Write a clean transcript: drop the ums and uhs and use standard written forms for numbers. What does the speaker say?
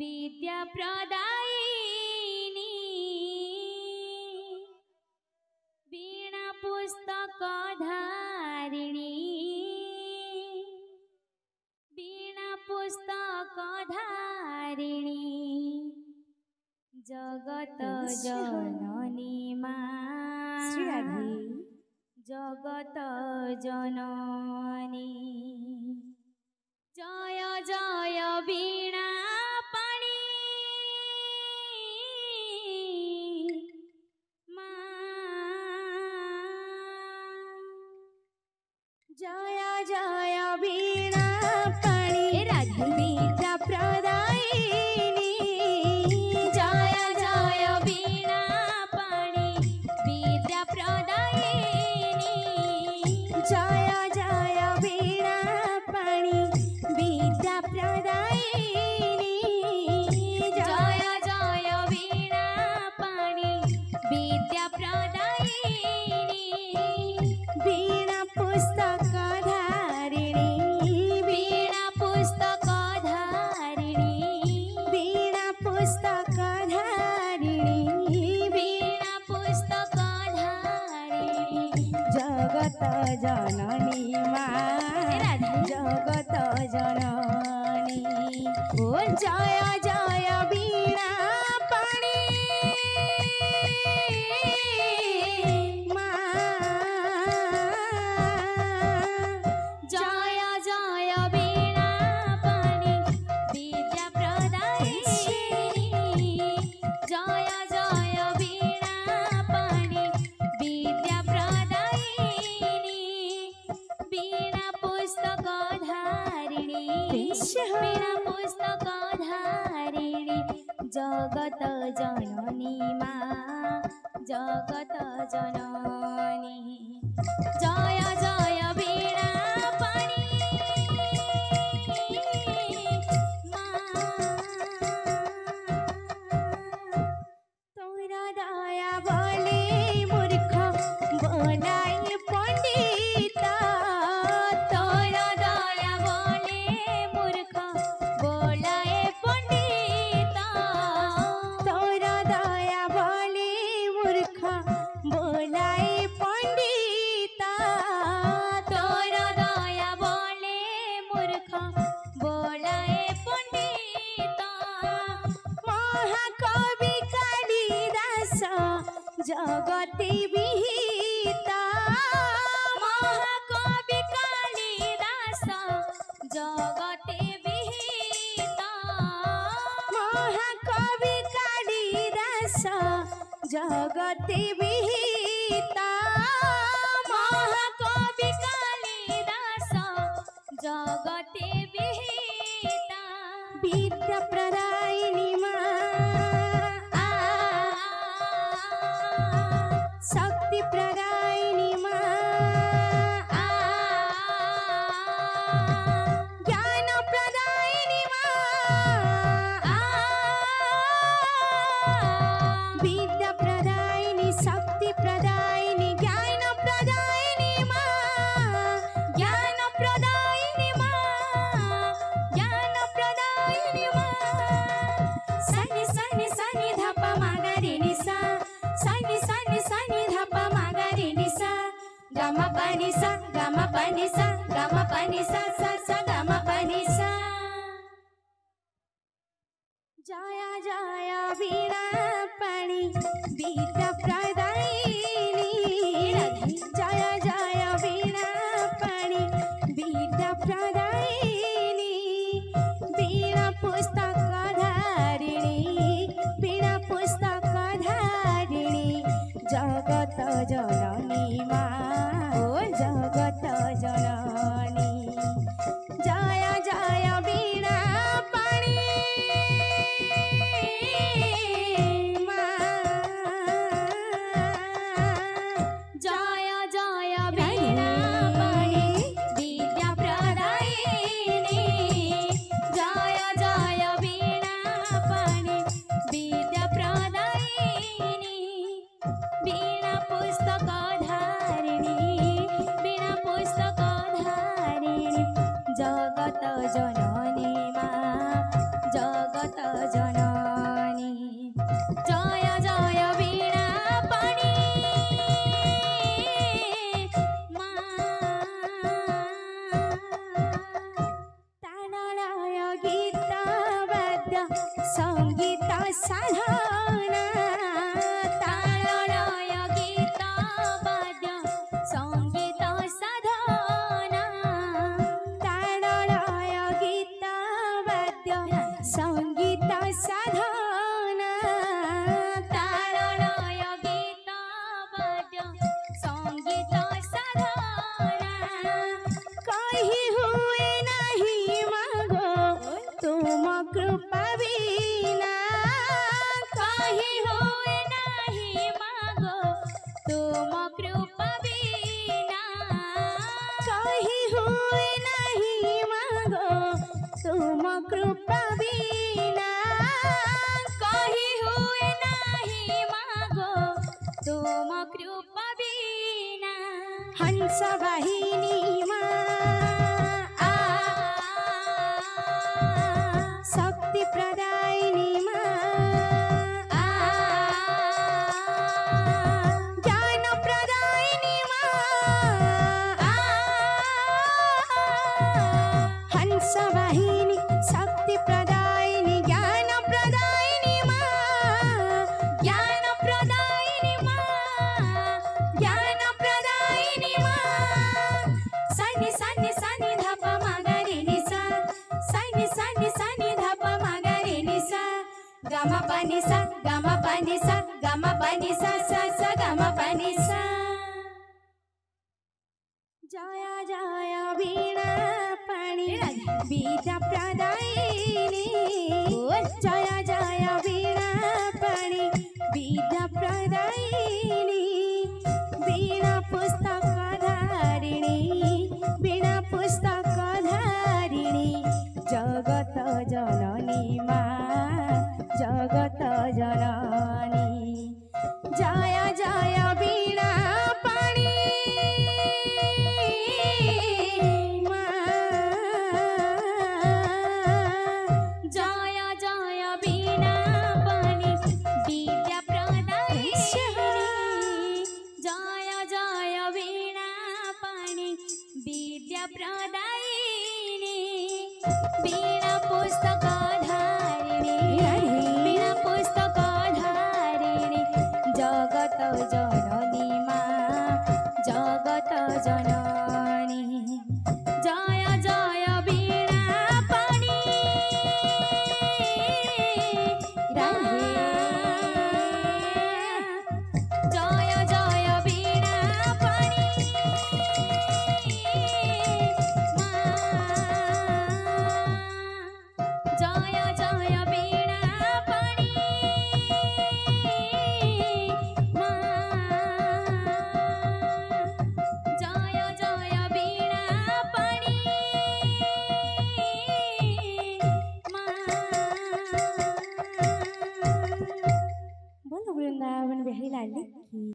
विद्या प्रदायिनी वीणा पुस्तक धारिणी वीणा पुस्तक धारिणी जगत जननी माँ जगत जननी जय जय वीणा पाणी जय जय वीणा पाणी विद्या प्रदायिनी जय जय वीणा पाणी विद्या प्रदायिनी जय जय वीणा पाणी विद्या प्रदायिनी जय जय वीणा पाणी विद्या प्रदायिनी वीणा पुस्तक धारिणी वीणा पुस्तक धारिणी वीणा पुस्तक धारिणी वीणा पुस्तक धारिणी जगत जननी माँ जगत जननी जय जय वीणा पाणी जय जय वीणा पाणी विद्या प्रदायिनी जय जय वीणा पाणी विद्या प्रदायिनी वीणा पुस्तक धारिणी वीणा पुस्तक धारिणी जगत जननी माँ जगत जननी जय जय वीणा पाणी तोरा दया बोले मूर्ख बोलाई पंडित तोरा दया बोले मूर्ख बोलाए पंडित तोरा दया बोले मूर्ख बोलाई पंडित तोरा दया बोले मूर्ख बोलाए पंडित महाकवि कालिदास जगति विहित महाकवि कालिदास जगते विहित महाकवि कालिदास जगति विहित महाकवि कालिदास जगते विहित विद्या प्रदायिनी माँ शक्ति प्रदायिनी माँ ज्ञान प्रदायिनी माँ विद्या प्रदायिनी शक्ति प्रदायिनी ज्ञान प्रदायिनी माँ ज्ञान प्रदायिनी माँ ज्ञान प्रदायिनी माँ सनि सनि सनि धप मागरिनी सा सनि सनि सनि धप मागरिनी सा गम पनि सा गम पनि सा गम पनि सा सा सा गम पनि सा जय जय वीणा पाणी विद्या प्रदायिनी जय जय वीणा पाणी विद्या प्रदायिनी वीणा पुस्तक धारिणी वीणा पुस्तक धारिणी जगत जननी माँ जगत जननी जय जय वीणा पाणी जय जय वीणा पाणी विद्या प्रदायिनी जय जय वीणा पाणी विद्या प्रदायिनी वीणा पुस्तक जननी जय जय वीणा पाणी मा ताललय गीत वाद्य संगीत साधना ताललय गीत वाद्य संगीत साधना ताललय गीत वाद्य संगीत साधना ताललय गीत वाद्य संगीत साधना कहीं हुए नहीं मागो तुम कृपा बिना कहीं हुए नहीं मागो तुम कृपा बिना कहीं हुए नहीं मागो तुम कृपा बिना कहीं हुए नहीं मागो तुम कृपा बिना हंस वाहिनी माँ आ शक्ति प्रदायिनी माँ आ ज्ञान प्रदायिनी माँ आ हंस वाहिनी शक्ति प्रदायिनी ज्ञान प्रदायिनी माँ ज्ञान प्रदायिनी माँ ज्ञान प्रदायिनी माँ सनि सनि सनि धप मगरि निसा सनि सनि सनि धप मगरि निसा गम पनि सा गम पनि सा गम पनि सा सा सा गम पनि सा जय जय वीणा पाणी विद्या प्रदायिनी जय जय वीणा पाणी विद्या प्रदायिनी वीणा पुस्तक धारिणी वीणा पुस्तक धारिणी जगत जननी माँ जगत जननी